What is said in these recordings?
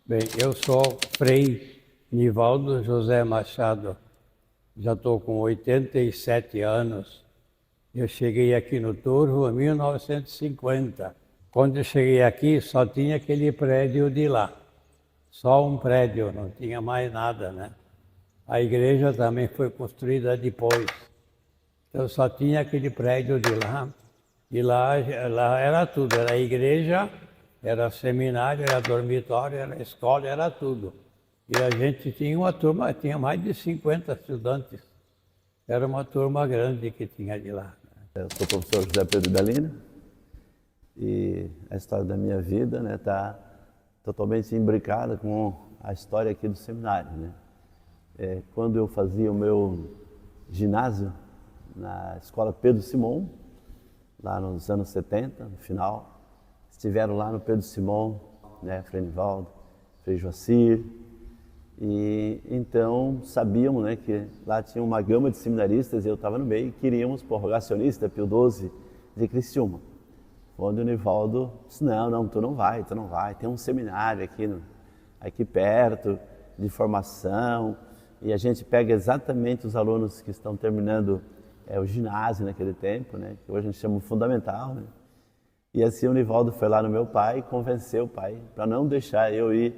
Bem, eu sou Frei Nivaldo José Machado, já estou com 87 anos. Eu cheguei aqui no Turvo em 1950. Quando eu cheguei aqui, só tinha aquele prédio de lá. Só um prédio, não tinha mais nada, né? A igreja também foi construída depois. Então só tinha aquele prédio de lá. E lá era tudo, era igreja, era seminário, era dormitório, era escola, era tudo. E a gente tinha uma turma, tinha mais de 50 estudantes. Era uma turma grande que tinha de lá. Eu sou o professor José Pedro Belino e a história da minha vida está totalmente imbricada com a história aqui do seminário. Quando eu fazia o meu ginásio na escola Pedro Simão, lá nos anos 70, no final, estiveram lá no Pedro Simão, Frei Nivaldo, Frei Joacir, e então sabíamos que lá tinha uma gama de seminaristas e eu estava no meio e queríamos pôr rogacionista Pio XII de Criciúma. Quando o Nivaldo disse, não, tu não vai, tem um seminário aqui perto, de formação, e a gente pega exatamente os alunos que estão terminando o ginásio naquele tempo, que hoje a gente chama fundamental. E assim o Nivaldo foi lá no meu pai e convenceu o pai para não deixar eu ir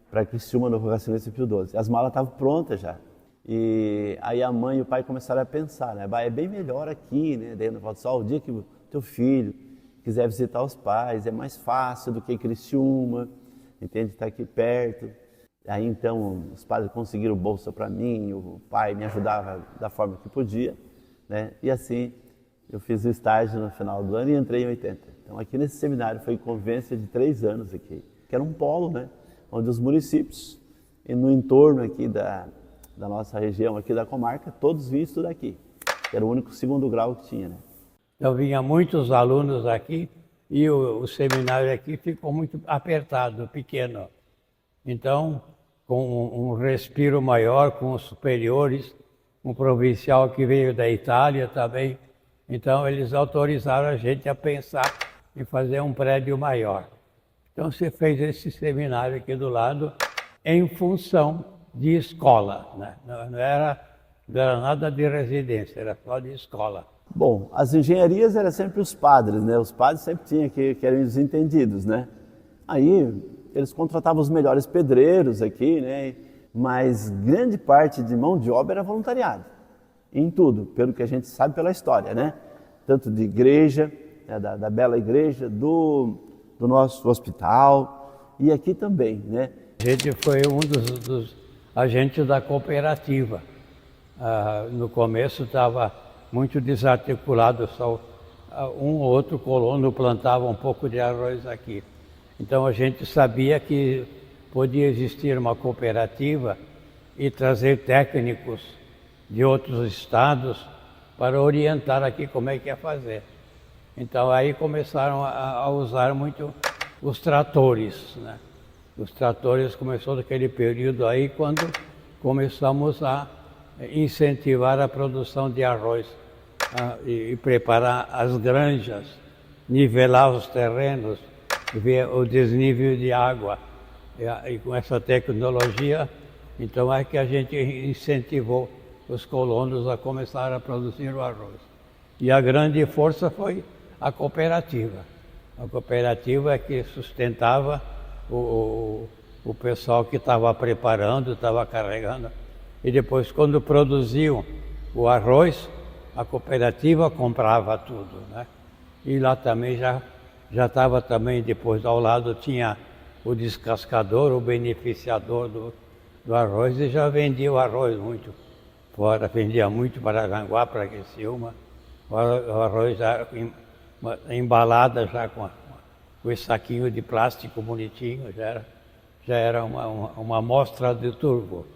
para Criciúma no rogacionista Pio XII. As malas estavam prontas já. E aí a mãe e o pai começaram a pensar, é bem melhor aqui, Daí o Nivaldo disse, o dia que o teu filho quiser visitar os pais, é mais fácil do que Criciúma, entende? Está aqui perto. Aí então os pais conseguiram bolsa para mim, o pai me ajudava da forma que podia, E assim eu fiz o estágio no final do ano e entrei em 80. Então aqui nesse seminário foi convivência de 3 anos aqui, que era um polo, onde os municípios e no entorno aqui da nossa região, aqui da comarca, todos vinham estudar aqui. Era o único segundo grau que tinha, Então vinha muitos alunos aqui e o seminário aqui ficou muito apertado, pequeno. Então, com um respiro maior, com os superiores, um provincial que veio da Itália também, então eles autorizaram a gente a pensar em fazer um prédio maior. Então se fez esse seminário aqui do lado em função de escola, Não era nada de residência, era só de escola. Bom, as engenharias eram sempre os padres, Os padres sempre tinham que eram os entendidos, Aí eles contratavam os melhores pedreiros aqui, Mas grande parte de mão de obra era voluntariado, em tudo, pelo que a gente sabe pela história, Tanto de igreja, da bela igreja, do nosso hospital e aqui também, A gente foi um dos agentes da cooperativa. No começo estava muito desarticulado, só um ou outro colono plantava um pouco de arroz aqui. Então a gente sabia que podia existir uma cooperativa e trazer técnicos de outros estados para orientar aqui como é que ia fazer. Então aí começaram a usar muito os tratores, Os tratores começou naquele período aí quando começamos a incentivar a produção de arroz e preparar as granjas, nivelar os terrenos, ver o desnível de água. E com essa tecnologia, então é que a gente incentivou os colonos a começar a produzir o arroz. E a grande força foi a cooperativa. A cooperativa é que sustentava o pessoal que estava preparando, estava carregando. E depois, quando produziam o arroz, a cooperativa comprava tudo, E lá também já estava também, depois ao lado tinha o descascador, o beneficiador do arroz, e já vendia o arroz muito fora, vendia muito para Aranguá, para Criciúma. O arroz já embalada já com esse saquinho de plástico bonitinho, já era uma amostra de turvo.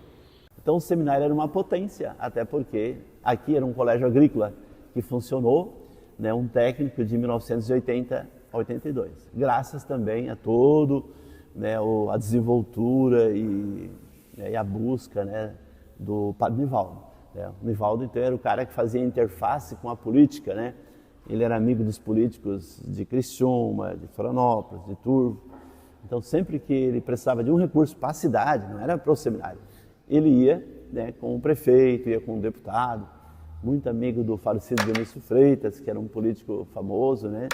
Então o seminário era uma potência, até porque aqui era um colégio agrícola que funcionou, um técnico de 1980 a 82. Graças também a todo, a desenvoltura e a busca, do padre Nivaldo. O Nivaldo então era o cara que fazia interface com a política, Ele era amigo dos políticos de Criciúma, de Florianópolis, de Turvo, Então, sempre que ele precisava de um recurso para a cidade, não era para o seminário, ele ia, né, com o prefeito, ia com o deputado, muito amigo do falecido Dionísio Freitas, que era um político famoso, né?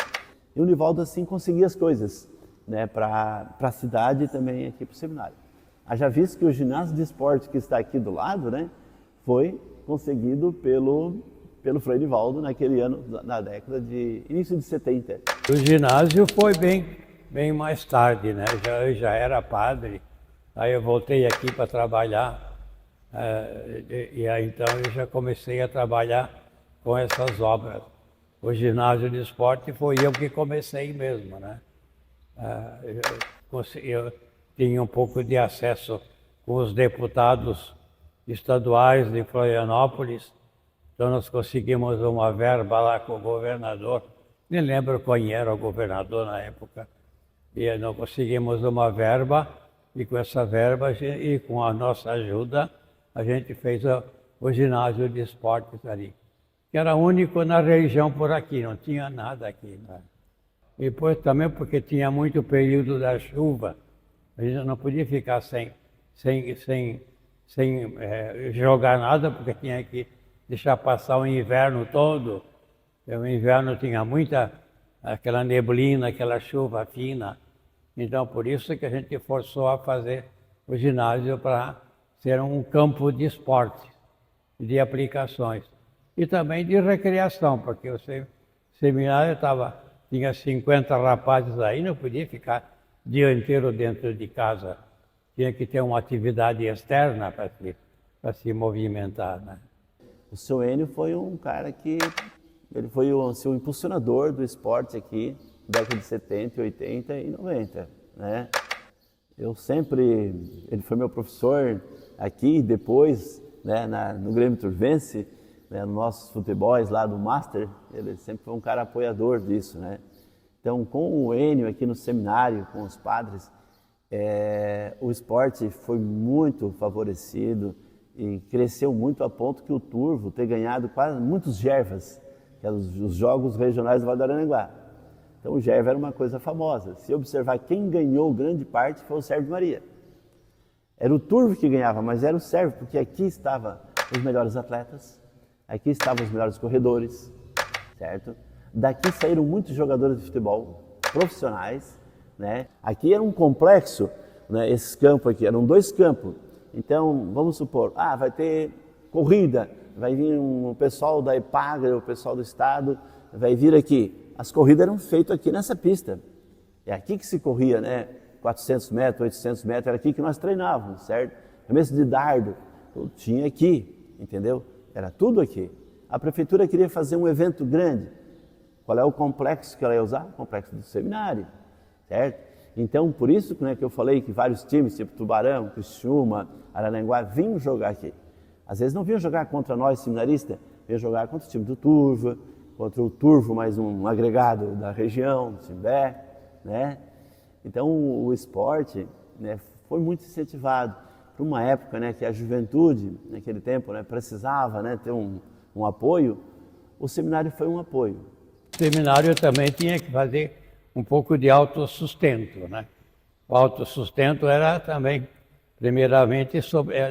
E o Nivaldo, assim, conseguia as coisas, né, para a cidade e também aqui para o seminário. Haja visto que o ginásio de esporte que está aqui do lado, né, foi conseguido pelo Frei Nivaldo naquele ano, na década de início de 70. O ginásio foi bem mais tarde, né? Eu já era padre, aí eu voltei aqui para trabalhar, e aí então eu já comecei a trabalhar com essas obras. O ginásio de esporte foi eu que comecei mesmo, né? Eu tinha um pouco de acesso com os deputados estaduais de Florianópolis, então nós conseguimos uma verba lá com o governador, nem lembro quem era o governador na época, e nós conseguimos uma verba, e com essa verba e com a nossa ajuda, a gente fez o ginásio de esportes ali, que era único na região por aqui, não tinha nada aqui, né? E depois também porque tinha muito período da chuva, a gente não podia ficar sem jogar nada, porque tinha que deixar passar o inverno todo. E o inverno tinha aquela neblina, aquela chuva fina. Então, por isso que a gente forçou a fazer o ginásio para ser um campo de esporte, de aplicações. E também de recreação, porque o seminário tinha 50 rapazes aí, não podia ficar o dia inteiro dentro de casa. Tinha que ter uma atividade externa para se movimentar, né? O seu Enio foi um cara que ele foi o impulsionador do esporte aqui, década de 70, 80 e 90, né? Ele foi meu professor aqui, depois, né, no Grêmio Turvense, né, nos nossos futebols lá do Master, ele sempre foi um cara apoiador disso, né? Então, com o Enio aqui no seminário, com os padres, o esporte foi muito favorecido e cresceu muito a ponto que o Turvo ter ganhado quase muitos Gervas, que eram os Jogos Regionais do Vale do Araranguá. Então, o Gerva era uma coisa famosa. Se observar, quem ganhou grande parte foi o Sérgio Maria. Era o Turvo que ganhava, mas era o Sérgio, porque aqui estavam os melhores atletas, aqui estavam os melhores corredores, certo? Daqui saíram muitos jogadores de futebol profissionais, né? Aqui era um complexo, né? Esses campos aqui, eram 2 campos. Então, vamos supor, vai ter corrida, vai vir um pessoal da Epagre, o pessoal do estado, vai vir aqui. As corridas eram feitas aqui nessa pista. É aqui que se corria, né? 400 metros, 800 metros, era aqui que nós treinávamos, certo? Arremesso de dardo, tinha aqui, entendeu? Era tudo aqui. A prefeitura queria fazer um evento grande. Qual é o complexo que ela ia usar? O complexo do seminário, certo? Então, por isso, né, que eu falei que vários times, tipo Tubarão, Criciúma, Araranguá, vinham jogar aqui. Às vezes não vinham jogar contra nós, seminaristas, vinham jogar contra o time do Turvo, contra o Turvo, mais um agregado da região, do Timbé, né? Então, o esporte, né, foi muito incentivado. Para uma época, né, que a juventude, naquele tempo, né, precisava, né, ter um apoio, o seminário foi um apoio. O seminário também tinha que fazer um pouco de autossustento, né? O autossustento era também, primeiramente,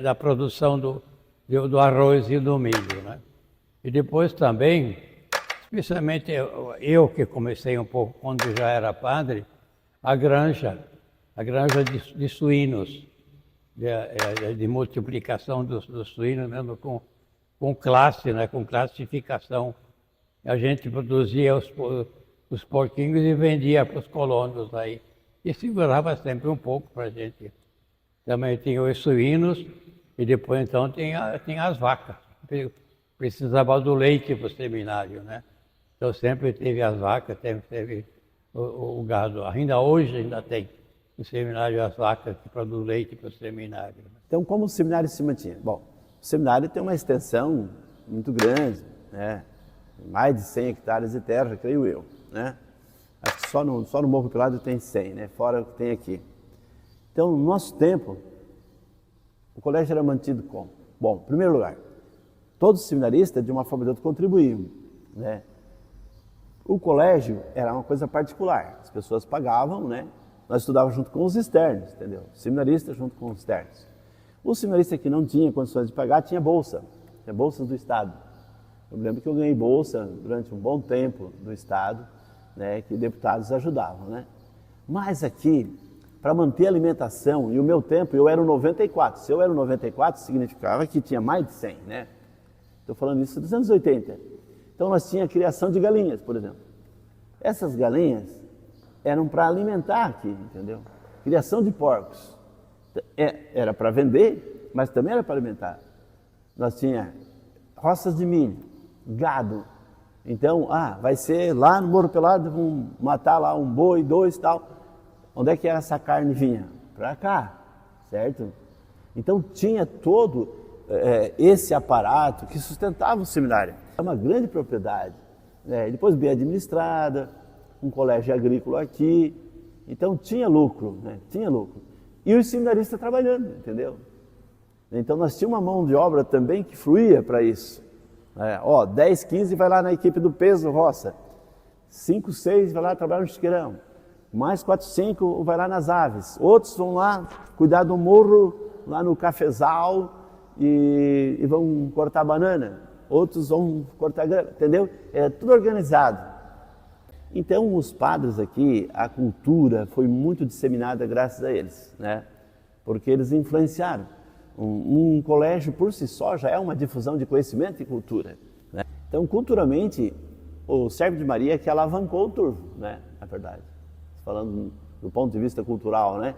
da produção do arroz e do milho, né? E depois também, especialmente eu que comecei um pouco quando já era padre, a granja de suínos, de multiplicação dos suínos, mesmo com classe, né? Com classificação. A gente produzia os porquinhos e vendia para os colonos aí. E segurava sempre um pouco para a gente. Também tinha os suínos e depois então tinha as vacas. Precisava do leite para o seminário, né? Então sempre teve as vacas, teve o gado. Ainda hoje tem o seminário as vacas que produzem leite para o seminário. Então, como o seminário se mantinha? Bom, o seminário tem uma extensão muito grande, né? Mais de 100 hectares de terra, creio eu, né? Acho que só no Morro Pelado tem 100, né? Fora o que tem aqui. Então, no nosso tempo, o colégio era mantido como? Bom, em primeiro lugar, todos os seminaristas, de uma forma ou de outra, contribuíam, né? O colégio era uma coisa particular, as pessoas pagavam, né? nós estudávamos junto com os externos, entendeu? Seminaristas junto com os externos. O seminarista que não tinha condições de pagar tinha bolsas do Estado. Eu me lembro que eu ganhei bolsa durante um bom tempo do Estado, né, que deputados ajudavam, né? Mas aqui, para manter a alimentação, e o meu tempo, eu era o 94. Se eu era o 94, significava que tinha mais de 100, né? Estou falando isso dos anos 80. Então nós tínhamos criação de galinhas, por exemplo. Essas galinhas eram para alimentar aqui, entendeu? Criação de porcos. Era para vender, mas também era para alimentar. Nós tínhamos roças de milho, gado. Então, vai ser lá no Morro Pelado, vão matar lá um boi, 2 e tal. Onde é que essa carne vinha? Para cá, certo? Então tinha todo esse aparato que sustentava o seminário. É uma grande propriedade, né? Depois bem administrada, um colégio agrícola aqui. Então tinha lucro, né? Tinha lucro. E os seminaristas trabalhando, entendeu? Então nós tínhamos uma mão de obra também que fluía para isso. 10, 15 vai lá na equipe do peso roça, 5, 6 vai lá trabalhar no chiqueirão, mais 4, 5 vai lá nas aves, outros vão lá cuidar do morro, lá no cafezal e vão cortar banana, outros vão cortar grama, entendeu? É tudo organizado. Então os padres aqui, a cultura foi muito disseminada graças a eles, né? Porque eles influenciaram. Um colégio por si só já é uma difusão de conhecimento e cultura, né? Então, culturalmente, o Servo de Maria é que alavancou o Turvo, né? Na verdade, falando do ponto de vista cultural, né?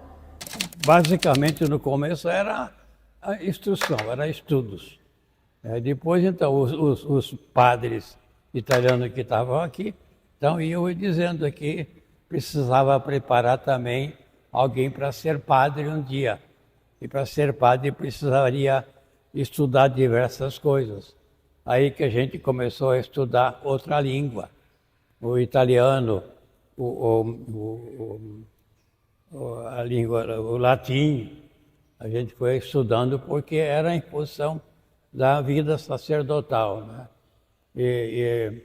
Basicamente, no começo era a instrução, era estudos. Depois, então, os padres italianos que estavam aqui, então iam dizendo que precisava preparar também alguém para ser padre um dia. E para ser padre precisaria estudar diversas coisas. Aí que a gente começou a estudar outra língua, o italiano, a língua, o latim. A gente foi estudando porque era em função da vida sacerdotal, né? E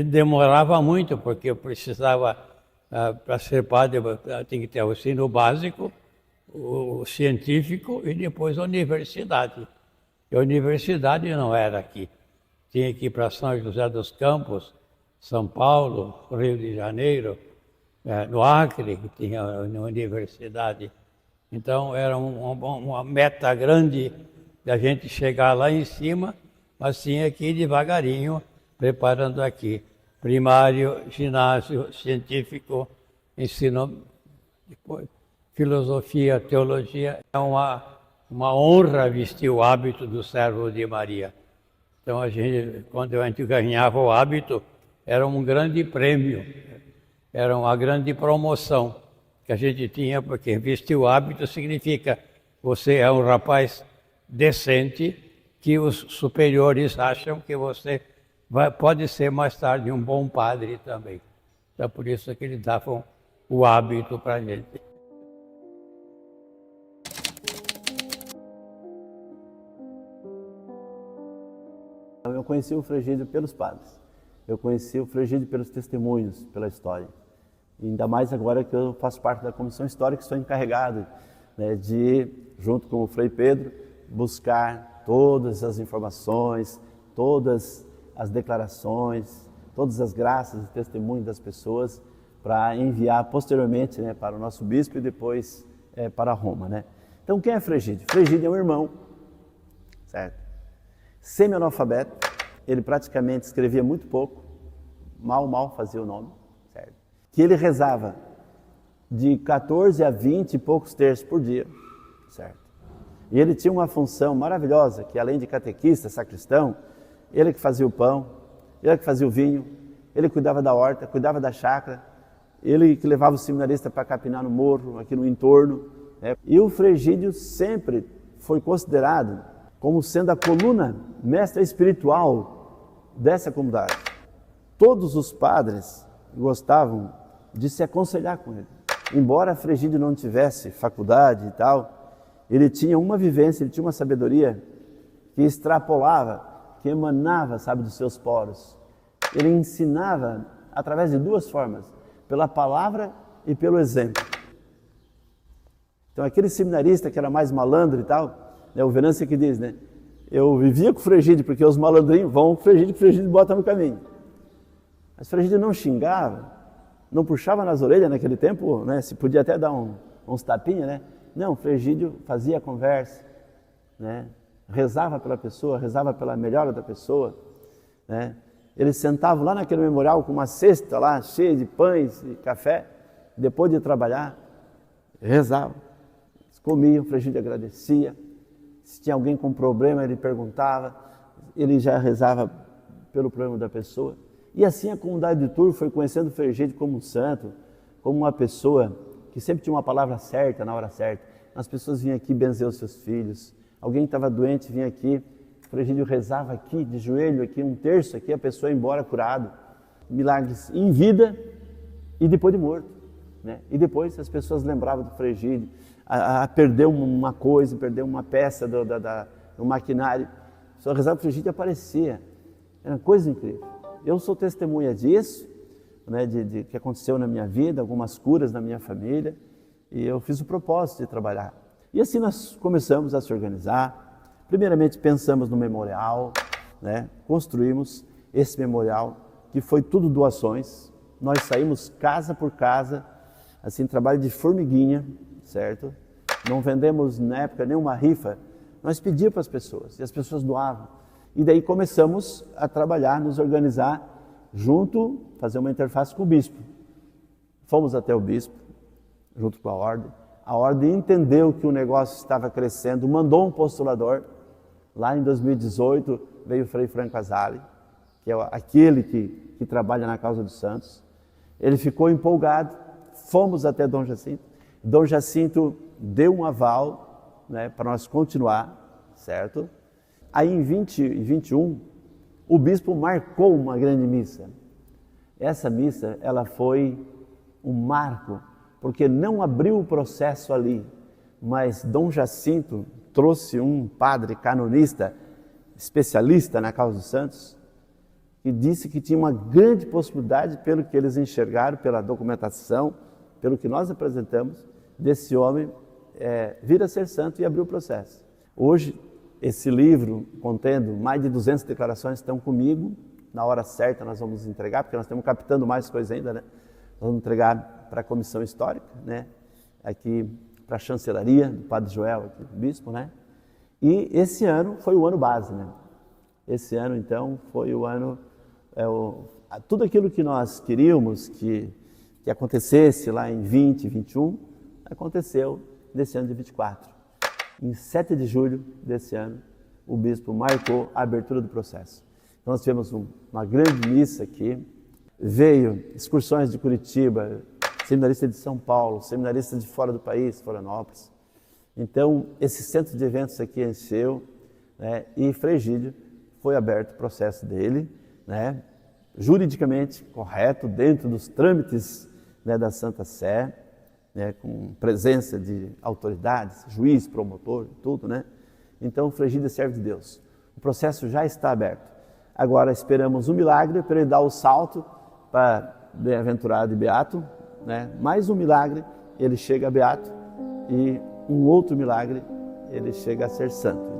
demorava muito, porque eu precisava, para ser padre, tinha que ter o ensino básico, o científico e depois a universidade. E a universidade não era aqui. Tinha que ir para São José dos Campos, São Paulo, Rio de Janeiro, no Acre, que tinha a universidade. Então era uma meta grande da gente chegar lá em cima, mas tinha que ir devagarinho, preparando aqui. Primário, ginásio, científico, ensino, depois filosofia, teologia. É uma honra vestir o hábito do Servo de Maria. Então, quando a gente ganhava o hábito, era um grande prêmio, era uma grande promoção que a gente tinha, porque vestir o hábito significa você é um rapaz decente, que os superiores acham que você pode ser mais tarde um bom padre também. Então, por isso que eles davam o hábito para a gente. Eu conheci o Frigídio pelos padres, eu conheci o Frigídio pelos testemunhos, pela história. E ainda mais agora que eu faço parte da Comissão Histórica, que sou encarregado, né, de, junto com o Frei Pedro, buscar todas as informações, todas as declarações, todas as graças e testemunhos das pessoas para enviar posteriormente, né, para o nosso bispo e depois para Roma, né? Então, quem é Frigídio? Frigídio é um irmão, certo? Semi-analfabeto, ele praticamente escrevia muito pouco, mal fazia o nome, certo? Que ele rezava de 14 a 20 e poucos terços por dia, certo? E ele tinha uma função maravilhosa, que além de catequista, sacristão, ele que fazia o pão, ele que fazia o vinho, ele cuidava da horta, cuidava da chácara, ele que levava o seminarista para capinar no morro, aqui no entorno, né? E o Frigídio sempre foi considerado como sendo a coluna mestra espiritual dessa comunidade. Todos os padres gostavam de se aconselhar com ele. Embora Frigídio não tivesse faculdade e tal, ele tinha uma vivência, ele tinha uma sabedoria que extrapolava, que emanava, sabe, dos seus poros. Ele ensinava através de duas formas, pela palavra e pelo exemplo. Então aquele seminarista que era mais malandro e tal, né, o Venâncio que diz, né? Eu vivia com o Frigídio, porque os malandrinhos vão com o Frigídio bota no caminho. Mas Frigídio não xingava, não puxava nas orelhas naquele tempo, né? Se podia até dar uns tapinhas, né? Não, Frigídio fazia a conversa, né? Rezava pela pessoa, rezava pela melhora da pessoa, né? Eles sentavam lá naquele memorial com uma cesta lá, cheia de pães e café, depois de trabalhar, rezavam, comiam, Frigídio agradecia. Se tinha alguém com problema, ele perguntava, ele já rezava pelo problema da pessoa. E assim a comunidade de Tours foi conhecendo o Frigídio como um santo, como uma pessoa que sempre tinha uma palavra certa, na hora certa. As pessoas vinham aqui benzer os seus filhos, alguém estava doente, vinha aqui, o Frigídio rezava aqui, de joelho aqui, um terço aqui, a pessoa ia embora curado. Milagres em vida e depois de morto, né? E depois as pessoas lembravam do Frigídio, perdeu uma coisa, perdeu uma peça do maquinário, só rezava o Frigídio e aparecia. Era uma coisa incrível. Eu sou testemunha disso, né, de que aconteceu na minha vida, algumas curas na minha família, e eu fiz o propósito de trabalhar. E assim nós começamos a se organizar. Primeiramente pensamos no memorial, né, construímos esse memorial, que foi tudo doações. Nós saímos casa por casa, assim, trabalho de formiguinha, certo? Não vendemos na época nenhuma rifa, nós pedíamos para as pessoas e as pessoas doavam. E daí começamos a trabalhar, nos organizar junto, fazer uma interface com o bispo. Fomos até o bispo, junto com a ordem entendeu que o negócio estava crescendo, mandou um postulador. Lá em 2018 veio o Frei Franco Asali, que é aquele que trabalha na causa dos santos. Ele ficou empolgado, fomos até Dom Jacinto. Dom Jacinto deu um aval, né, para nós continuar, certo? Aí em 2021, o bispo marcou uma grande missa. Essa missa, ela foi um marco, porque não abriu o processo ali, mas Dom Jacinto trouxe um padre canonista, especialista na causa dos santos, e disse que tinha uma grande possibilidade, pelo que eles enxergaram, pela documentação, pelo que nós apresentamos, desse homem vir a ser santo e abrir o processo. Hoje, esse livro, contendo mais de 200 declarações, estão comigo. Na hora certa nós vamos entregar, porque nós estamos captando mais coisas ainda, né? Nós vamos entregar para a comissão histórica, né? Aqui para a chancelaria do Padre Joel, aqui, do bispo, né? E esse ano foi o ano base, né? Esse ano, então, foi o ano... tudo aquilo que nós queríamos que acontecesse lá em 20, 21, aconteceu nesse ano de 24. Em 7 de julho desse ano, o bispo marcou a abertura do processo. Então, nós tivemos uma grande missa aqui, veio excursões de Curitiba, seminaristas de São Paulo, seminaristas de fora do país, Florianópolis. Então, esse centro de eventos aqui encheu, né, e Frigídio foi aberto o processo dele, né, juridicamente correto, dentro dos trâmites, né, da Santa Sé, né, com presença de autoridades, juiz, promotor, tudo, né? Então, Frigídio é servo de Deus. O processo já está aberto. Agora esperamos um milagre para ele dar o salto para bem-aventurado e beato, né? Mais um milagre, ele chega a beato, e um outro milagre, ele chega a ser santo.